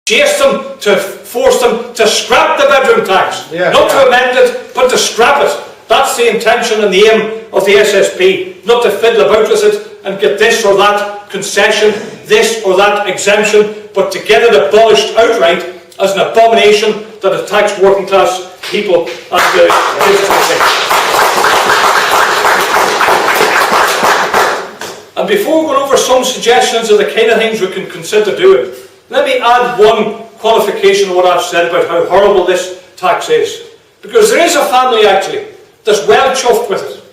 chase them, to force them to scrap the bedroom tax. Not to amend it, but to scrap it. That's the intention and the aim of the SSP, not to fiddle about with it and get this or that concession, this or that exemption, but to get it abolished outright as an abomination that attacks working class people and the And before we go over some suggestions of the kind of things we can consider doing, let me add one qualification of what I've said about how horrible this tax is. Because there is a family actually that's well chuffed with it.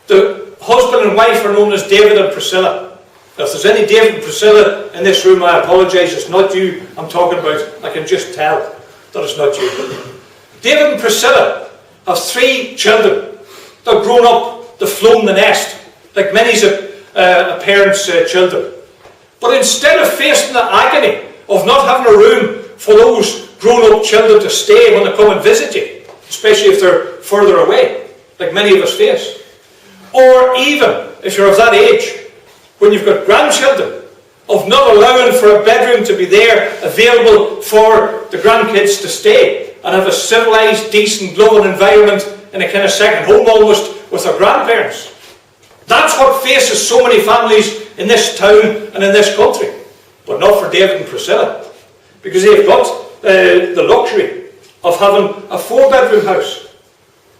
The husband and wife are known as David and Priscilla. Now, if there's any David and Priscilla in this room, I apologise, it's not you I'm talking about. I can just tell that it's not you. David and Priscilla have 3 children. They're grown up, they've flown the nest, like many a parent's children. But instead of facing the agony of not having a room for those grown-up children to stay when they come and visit you, especially if they're further away, like many of us face, or even if you're of that age, when you've got grandchildren, of not allowing for a bedroom to be there available for the grandkids to stay and have a civilised, decent, loving environment in a kind of second home almost with their grandparents. That's what faces so many families in this town and in this country. But not for David and Priscilla, because they've got the luxury of having a 4-bedroom house.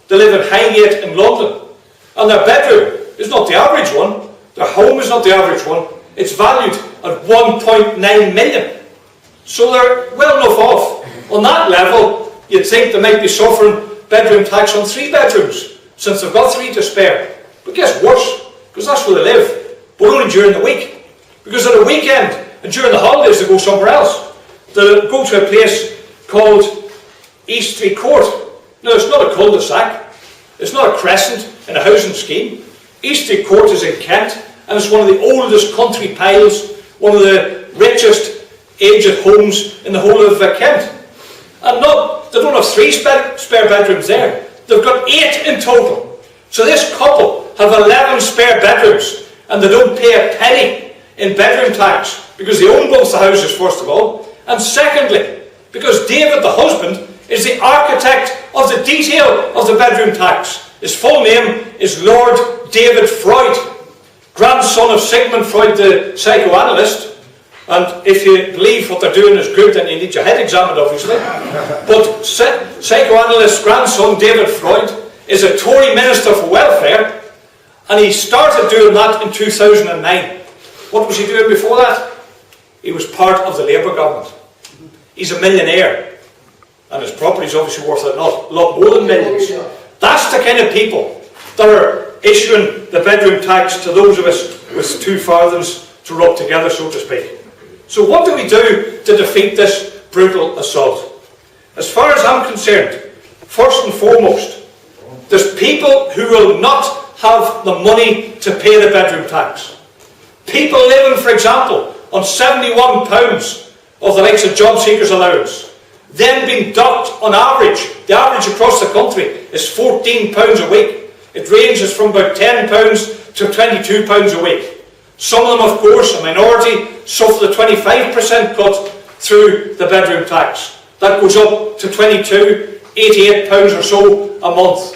They live in Highgate in London, and their bedroom is not the average one, their home is not the average one, it's valued at 1.9 million. So they're well enough off. On that level, you'd think they might be suffering bedroom tax on 3 bedrooms, since they've got 3 to spare. But guess worse, because that's where they live, but only during the week. Because at a weekend and during the holidays they go somewhere else. They go to a place called East Street Court. No, it's not a cul-de-sac. It's not a crescent in a housing scheme. East Street Court is in Kent, and it's one of the oldest country piles, one of the richest aged homes in the whole of Kent. And they don't have 3 spare bedrooms there. They've got 8 in total. So this couple have 11 spare bedrooms, and they don't pay a penny in bedroom tax because they own both the houses, first of all, and secondly, because David, the husband, is the architect of the detail of the bedroom tax. His full name is Lord David Freud, grandson of Sigmund Freud, the psychoanalyst. And if you believe what they're doing is good, then you need your head examined, obviously. But psychoanalyst grandson David Freud is a Tory Minister for Welfare, and he started doing that in 2009. What was he doing before that? He was part of the Labour government. He's a millionaire, and his property is obviously worth a lot more than millions. That's the kind of people that are issuing the bedroom tax to those of us with 2 farthings to rub together, so to speak. So what do we do to defeat this brutal assault? As far as I'm concerned, first and foremost, there's people who will not have the money to pay the bedroom tax. People living, for example, on £71 of the likes of Jobseekers Allowance, then being docked on average. The average across the country is £14 a week. It ranges from about £10 to £22 a week. Some of them, of course, a minority, suffer the 25% cut through the bedroom tax. That goes up to £88 or so a month.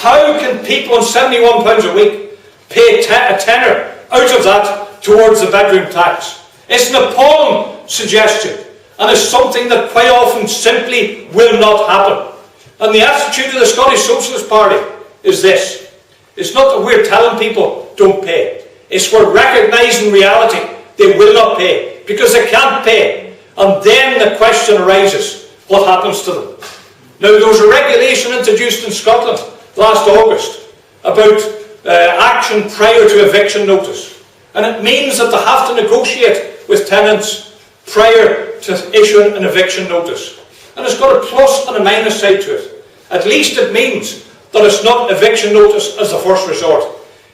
How can people on £71 a week pay a tenner out of that towards the bedroom tax? It's an appalling suggestion, and it's something that quite often simply will not happen. And the attitude of the Scottish Socialist Party is this. It's not that we're telling people don't pay. It's we're recognising reality. They will not pay because they can't pay. And then the question arises, what happens to them? Now, there was a regulation introduced in Scotland last August about action prior to eviction notice. And it means that they have to negotiate with tenants prior to issuing an eviction notice. And it's got a plus and a minus side to it. At least it means that it's not eviction notice as the first resort.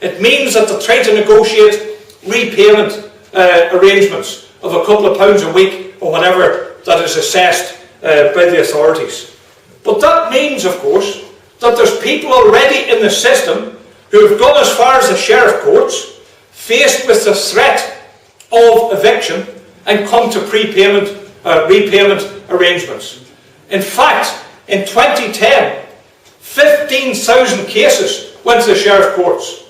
It means that they try to negotiate repayment arrangements of a couple of pounds a week or whatever that is assessed by the authorities. But that means, of course, that there's people already in the system who have gone as far as the sheriff courts, faced with the threat of eviction, and come to prepayment repayment arrangements. In fact, in 2010, 15,000 cases went to the sheriff courts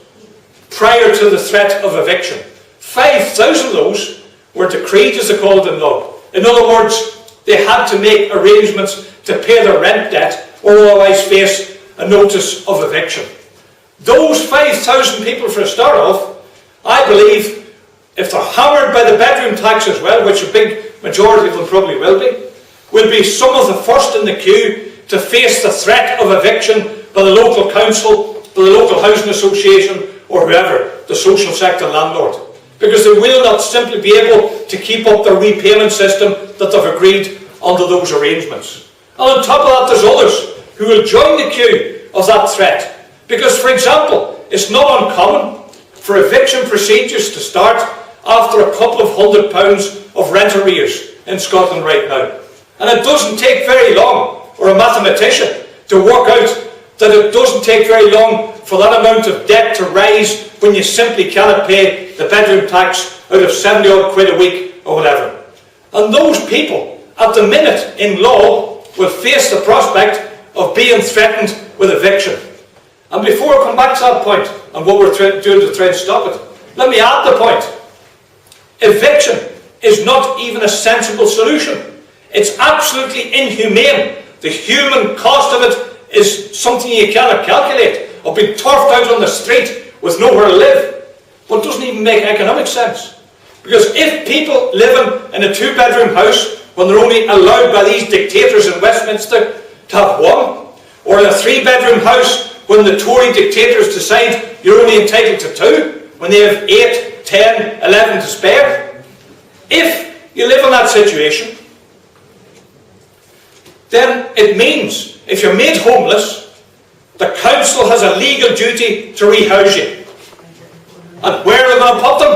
prior to the threat of eviction. 5,000 of those were decreed, as they call it in law. In other words, they had to make arrangements to pay their rent debt or otherwise face a notice of eviction. Those 5,000 people, for a start off, I believe, if they're hammered by the bedroom tax as well, which a big majority of them probably will be some of the first in the queue to face the threat of eviction by the local council, by the local housing association, or whoever, the social sector landlord. Because they will not simply be able to keep up their repayment system that they've agreed under those arrangements. And on top of that, there's others who will join the queue of that threat. Because, for example, it's not uncommon for eviction procedures to start after a couple of £100 of rent arrears in Scotland right now. And it doesn't take very long, or a mathematician, to work out that it doesn't take very long for that amount of debt to rise when you simply cannot pay the bedroom tax out of 70 odd quid a week or whatever. And those people, at the minute in law, will face the prospect of being threatened with eviction. And before I come back to that point, and what we're doing to try and stop it, let me add the point. Eviction is not even a sensible solution. It's absolutely inhumane. The human cost of it is something you cannot calculate. Of being turfed out on the street with nowhere to live. Well, it doesn't even make economic sense. Because if people living in a 2-bedroom house, when they're only allowed by these dictators in Westminster to have one, or in a 3-bedroom house, when the Tory dictators decide you're only entitled to 2, when they have 8, 10, 11 to spare, if you live in that situation, then it means if you're made homeless, the council has a legal duty to rehouse you. And where are they going to put them?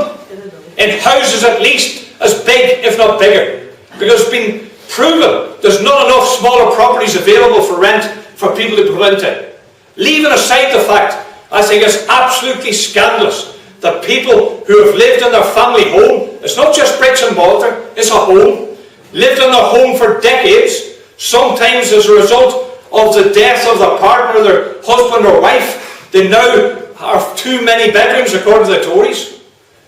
In houses at least as big, if not bigger. Because it's been proven there's not enough smaller properties available for rent for people to put into. Leaving aside the fact, I think it's absolutely scandalous that people who have lived in their family home, it's not just bricks and mortar, it's a home, lived in their home for decades, sometimes as a result of the death of their partner, their husband or wife, they now have too many bedrooms according to the Tories,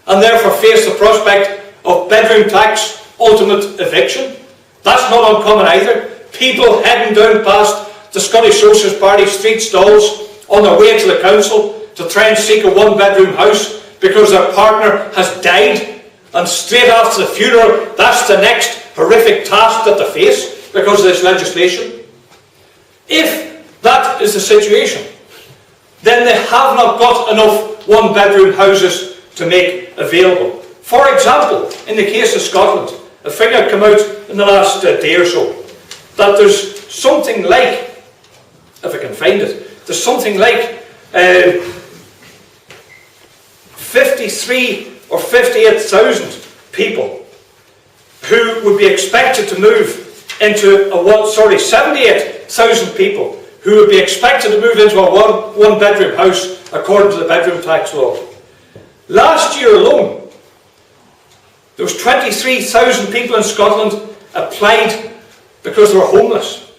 and therefore face the prospect of bedroom tax, ultimate eviction. That's not uncommon either. People heading down past the Scottish Socialist Party street stalls on their way to the council to try and seek a 1-bedroom house because their partner has died, and straight after the funeral, that's the next horrific task that they face because of this legislation. If that is the situation, then they have not got enough 1-bedroom houses to make available. For example, in the case of Scotland, a figure came out in the last day or so, that there's something like, if I can find it, there's something like 53 or 58,000 people who would be expected to move into 78,000 people who would be expected to move into a 1-bedroom house according to the bedroom tax law. Last year alone, there was 23,000 people in Scotland applied because they were homeless,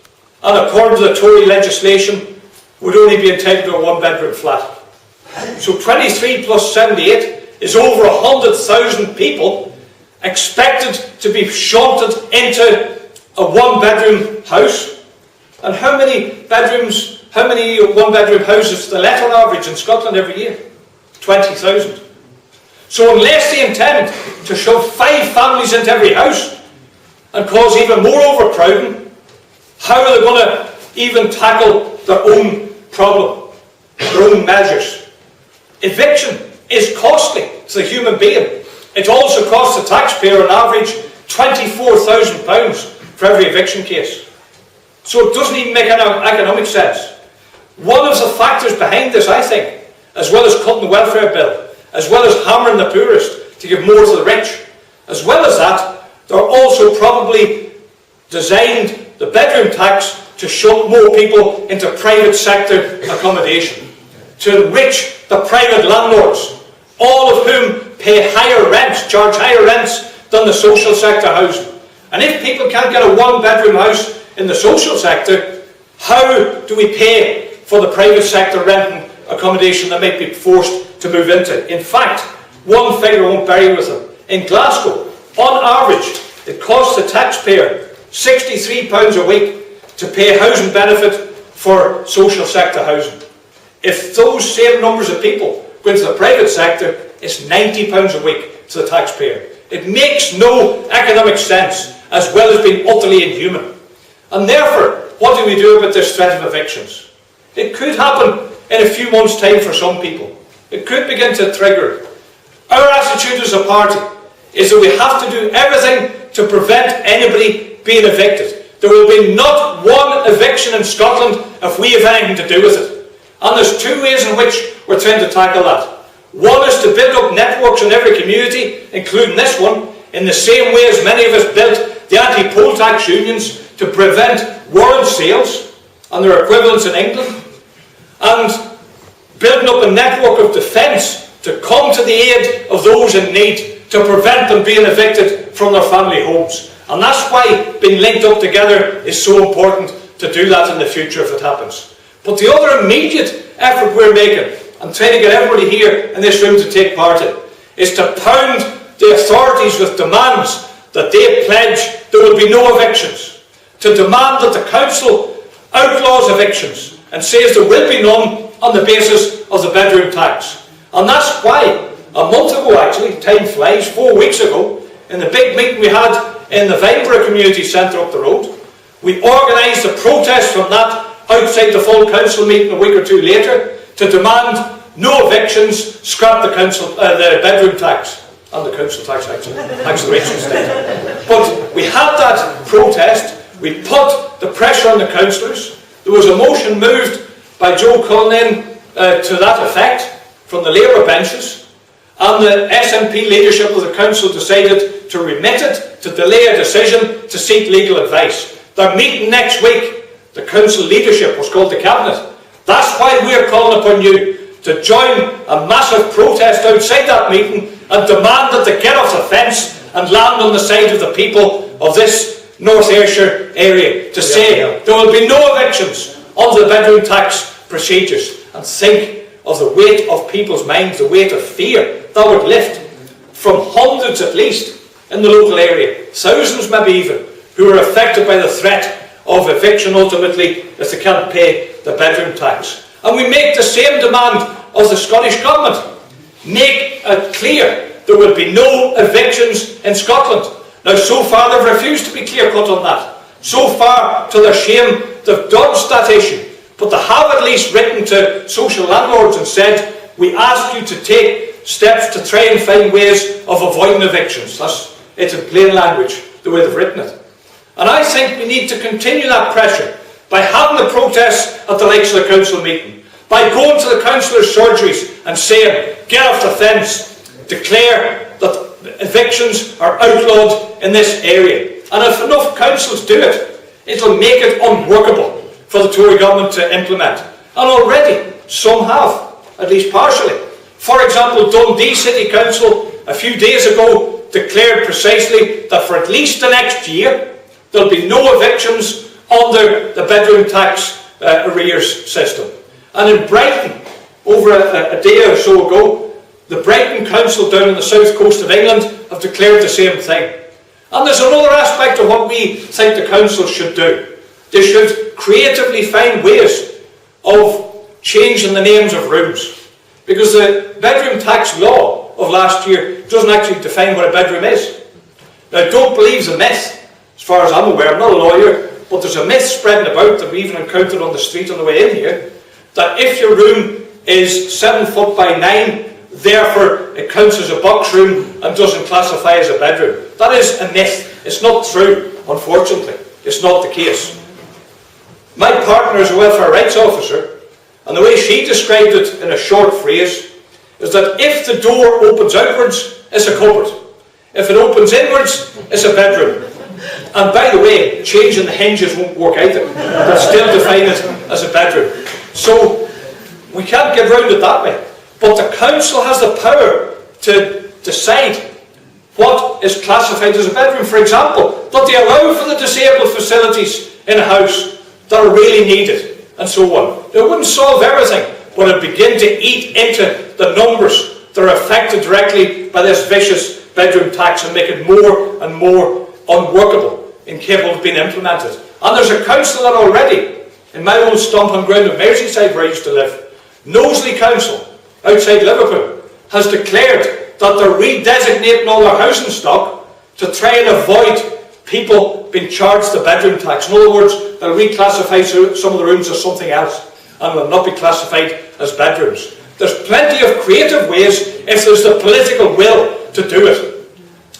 and according to the Tory legislation would only be entitled to a 1-bedroom flat. So 23 plus 78 is over 100,000 people expected to be shunted into a 1-bedroom house. And how many 1-bedroom houses do they let on average in Scotland every year? 20,000. So unless they intend to shove 5 families into every house and cause even more overcrowding, how are they going to even tackle their own problem, their own measures? Eviction is costly to the human being. It also costs the taxpayer on average £24,000 for every eviction case. So it doesn't even make economic sense. One of the factors behind this, I think, as well as cutting the welfare bill, as well as hammering the poorest to give more to the rich, as well as that, they're also probably designed the bedroom tax to shove more people into private sector accommodation, to enrich the private landlords, all of whom pay higher rents, charge higher rents than the social sector housing. And if people can't get a one-bedroom house in the social sector, how do we pay for the private sector renting accommodation that might be forced to move into? In fact, one figure I won't bury with them. In Glasgow, on average, it costs the taxpayer £63 a week to pay housing benefit for social sector housing. If those same numbers of people go into the private sector, it's £90 a week to the taxpayer. It makes no economic sense, as well as being utterly inhuman. And therefore, what do we do about this threat of evictions? It could happen in a few months' time for some people. It could begin to trigger it. Our attitude as a party is that we have to do everything to prevent anybody being evicted. There will be not one eviction in Scotland if we have anything to do with it. And there's two ways in which we're trying to tackle that. One is to build up networks in every community, including this one, in the same way as many of us built the anti-poll tax unions to prevent warrant sales and their equivalents in England, and building up a network of defence to come to the aid of those in need to prevent them being evicted from their family homes. And that's why being linked up together is so important to do that in the future if it happens. But the other immediate effort we're making, and trying to get everybody here in this room to take part in, is to pound the authorities with demands that they pledge there will be no evictions, to demand that the council outlaws evictions and says there will be none on the basis of the bedroom tax. And that's why, a month ago actually, time flies, 4 weeks ago, in the big meeting we had in the Vineborough Community Centre up the road, we organised a protest from that outside the full council meeting a week or two later to demand no evictions, scrap the bedroom tax. And the council tax, actually, acceleration state. But we had that protest, we put the pressure on the councillors. There was a motion moved by Joe Cullinan to that effect from the Labour benches, and the SNP leadership of the council decided to remit it, to delay a decision, to seek legal advice. They're meeting next week. The council leadership was called the Cabinet. That's why we're calling upon you to join a massive protest outside that meeting and demand that they get off the fence and land on the side of the people of this North Ayrshire area to say there will be no evictions under the bedroom tax procedures. And think of the weight of people's minds, the weight of fear that would lift from hundreds at least in the local area, thousands maybe even, who are affected by the threat of eviction ultimately if they can't pay the bedroom tax. And we make the same demand of the Scottish Government. Make it clear there will be no evictions in Scotland. Now, so far they've refused to be clear-cut on that. So far, to their shame, they've dodged that issue. But they have at least written to social landlords and said, we ask you to take steps to try and find ways of avoiding evictions. It's in plain language, the way they've written it. And I think we need to continue that pressure by having the protests at the likes of the council meeting, by going to the councillors' surgeries and saying, get off the fence, declare that evictions are outlawed in this area. And if enough councils do it, it'll make it unworkable for the Tory government to implement. And already, some have, at least partially. For example, Dundee City Council, a few days ago, declared precisely that for at least the next year, there'll be no evictions under the bedroom tax arrears system. And in Brighton, over a day or so ago, the Brighton Council down on the south coast of England have declared the same thing. And there's another aspect of what we think the council should do. They should creatively find ways of changing the names of rooms. Because the bedroom tax law of last year doesn't actually define what a bedroom is. Now, don't believe the myth, as far as I'm aware. I'm not a lawyer, but there's a myth spreading about that we even encountered on the street on the way in here, that if your room is 7 foot by 9, therefore it counts as a box room and doesn't classify as a bedroom. That is a myth. It's not true, unfortunately. It's not the case. My partner is a welfare rights officer, and the way she described it in a short phrase is that if the door opens outwards, it's a cupboard. If it opens inwards, it's a bedroom. And by the way, changing the hinges won't work either. They'll still define it as a bedroom. So we can't get round it that way. But the council has the power to decide what is classified as a bedroom. For example, that they allow for the disabled facilities in a house that are really needed, and so on. It wouldn't solve everything, but it would begin to eat into the numbers that are affected directly by this vicious bedroom tax and make it more and more unworkable, incapable of being implemented. And there's a council that already, in my old stomping ground of Merseyside where I used to live, Knowsley Council, outside Liverpool, has declared that they're redesignating all their housing stock to try and avoid people being charged the bedroom tax. In other words, they'll reclassify some of the rooms as something else and will not be classified as bedrooms. There's plenty of creative ways if there's the political will to do it.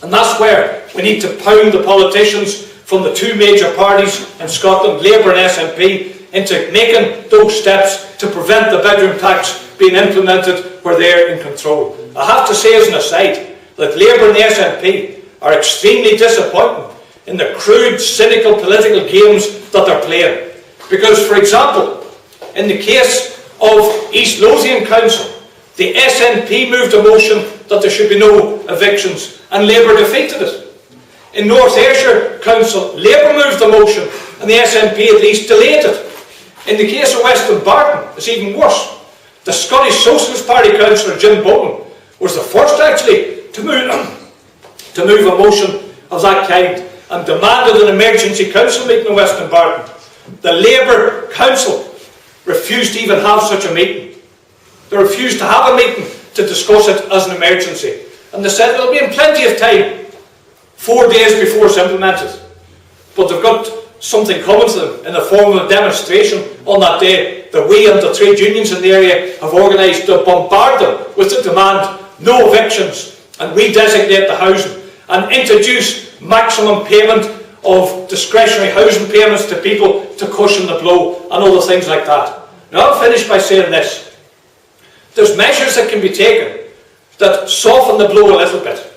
And that's where we need to pound the politicians from the two major parties in Scotland, Labour and SNP, into making those steps to prevent the bedroom tax being implemented where they're in control. I have to say as an aside that Labour and the SNP are extremely disappointing in the crude, cynical political games that they're playing. Because, for example, in the case of East Lothian Council, the SNP moved a motion that there should be no evictions, and Labour defeated it. In North Ayrshire Council, Labour moved the motion, and the SNP at least delayed it. In the case of Western Barton, it's even worse. The Scottish Socialist Party councillor Jim Bolton was the first actually to move a motion of that kind and demanded an emergency council meeting in Western Barton. The Labour Council refused to even have such a meeting. They refused to have a meeting to discuss it as an emergency. And they said there'll be in plenty of time, 4 days before it's implemented. But they've got something coming to them in the form of a demonstration on that day that we and the trade unions in the area have organised to bombard them with the demand no evictions and redesignate the housing and introduce maximum payment of discretionary housing payments to people to cushion the blow and other things like that. Now I'll finish by saying this. There's measures that can be taken that soften the blow a little bit.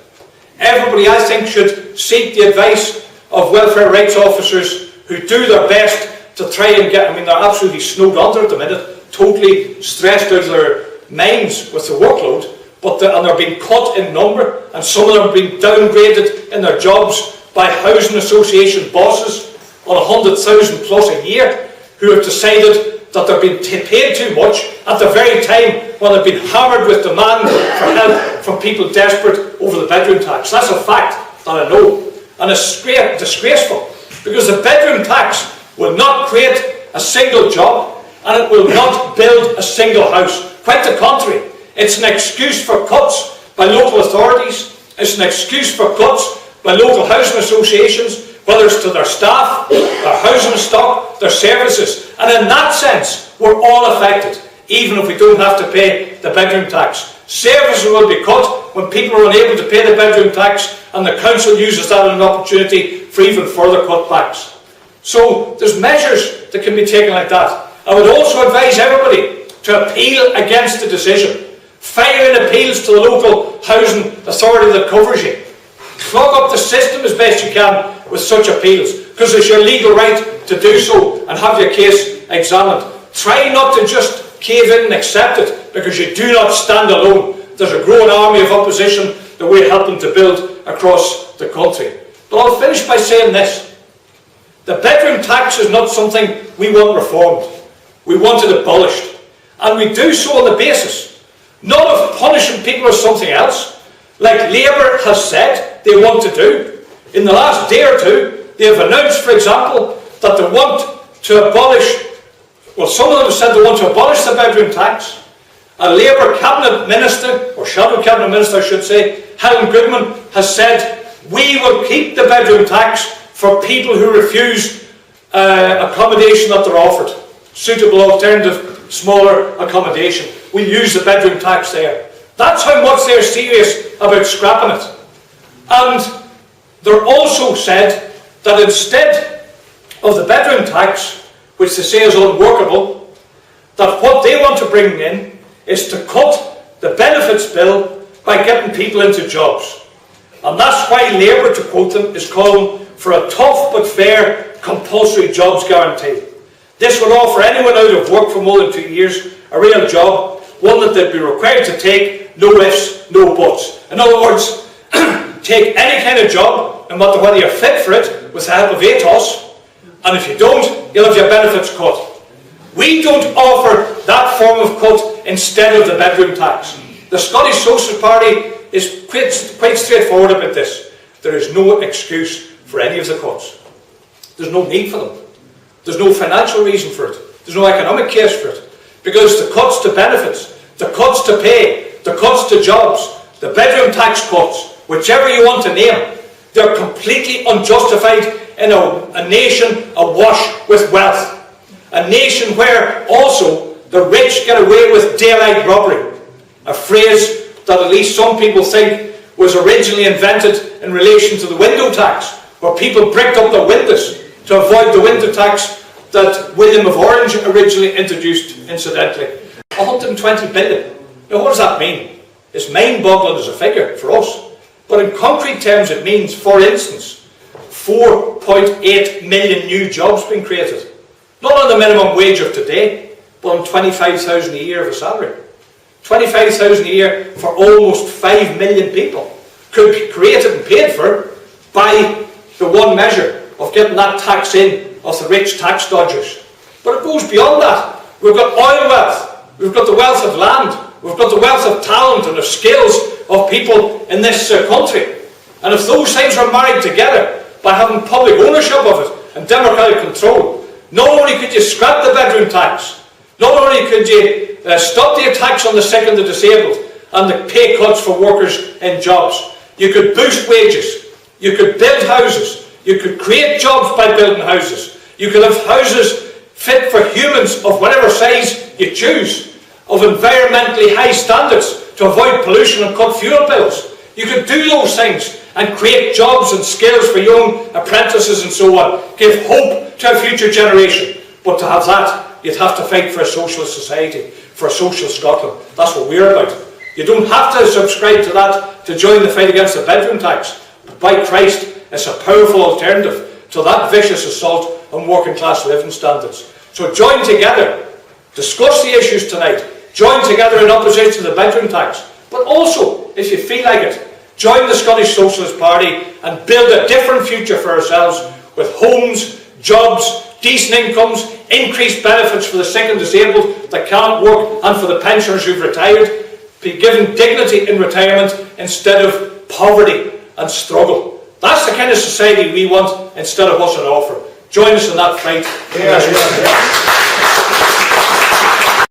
Everybody, I think, should seek the advice of welfare rights officers who do their best to try and get, they're absolutely snowed under at the minute, totally stressed out of their minds with the workload, and they're being cut in number, and some of them are being downgraded in their jobs by housing association bosses on 100,000 plus a year, who have decided that they're being paid too much at the very time when they've been hammered with demand for help from people desperate over the bedroom tax. That's a fact that I know. And it's disgraceful, because the bedroom tax will not create a single job, and it will not build a single house. Quite the contrary. It's an excuse for cuts by local authorities. It's an excuse for cuts by local housing associations, whether it's to their staff, their housing stock, their services. And in that sense, we're all affected, even if we don't have to pay the bedroom tax. Services will be cut when people are unable to pay the bedroom tax, and the council uses that as an opportunity for even further cutbacks. So there's measures that can be taken like that. I would also advise everybody to appeal against the decision. File in appeals to the local housing authority that covers you. Clog up the system as best you can with such appeals, because it's your legal right to do so and have your case examined. Try not to just cave in and accept it, because you do not stand alone. There's a growing army of opposition that we're helping to build across the country. But I'll finish by saying this. The bedroom tax is not something we want reformed. We want it abolished. And we do so on the basis not of punishing people or something else, like Labour has said they want to do. In the last day or two, they have announced, for example, that they want to abolish, some of them have said they want to abolish the bedroom tax. A Labour cabinet minister, or shadow cabinet minister I should say, Helen Goodman, has said, we will keep the bedroom tax for people who refuse accommodation that they're offered. Suitable alternative, smaller accommodation. We'll use the bedroom tax there. That's how much they're serious about scrapping it. And they're also said that instead of the bedroom tax, which they say is unworkable, that what they want to bring in is to cut the benefits bill by getting people into jobs. And that's why Labour, to quote them, is calling for a tough but fair compulsory jobs guarantee. This would offer anyone out of work for more than 2 years a real job, one that they'd be required to take, no ifs, no buts. In other words, take any kind of job, no matter whether you're fit for it, with the help of ATOS, and if you don't, you'll have your benefits cut. We don't offer that form of cut instead of the bedroom tax. The Scottish Socialist Party is quite straightforward about this. There is no excuse for any of the cuts. There's no need for them. There's no financial reason for it. There's no economic case for it. Because the cuts to benefits, the cuts to pay, the cuts to jobs, the bedroom tax cuts, whichever you want to name, they're completely unjustified in a nation awash with wealth. A nation where also the rich get away with daylight robbery. A phrase that at least some people think was originally invented in relation to the window tax, where people bricked up their windows to avoid the window tax that William of Orange originally introduced, incidentally. 120 billion. Now what does that mean? It's mind-boggling as a figure for us. But in concrete terms it means, for instance, 4.8 million new jobs being created. Not on the minimum wage of today, but on 25,000 a year of a salary. 25,000 a year for almost 5 million people could be created and paid for by the one measure of getting that tax in of the rich tax dodgers. But it goes beyond that. We've got oil wealth, we've got the wealth of land, we've got the wealth of talent and of skills of people in this country. And if those things are married together by having public ownership of it and democratic control, not only could you scrap the bedroom tax, not only could you stop the attacks on the sick and the disabled and the pay cuts for workers in jobs, you could boost wages, you could build houses, you could create jobs by building houses, you could have houses fit for humans of whatever size you choose, of environmentally high standards to avoid pollution and cut fuel bills. You could do those things and create jobs and skills for young apprentices and so on. Give hope to a future generation. But to have that, you'd have to fight for a socialist society, for a social Scotland. That's what we're about. You don't have to subscribe to that to join the fight against the bedroom tax. But by Christ, it's a powerful alternative to that vicious assault on working class living standards. So join together, discuss the issues tonight, join together in opposition to the bedroom tax, but also, if you feel like it, join the Scottish Socialist Party and build a different future for ourselves with homes, jobs, decent incomes, increased benefits for the sick and disabled that can't work, and for the pensioners who've retired, be given dignity in retirement instead of poverty and struggle. That's the kind of society we want instead of what's on offer. Join us in that fight.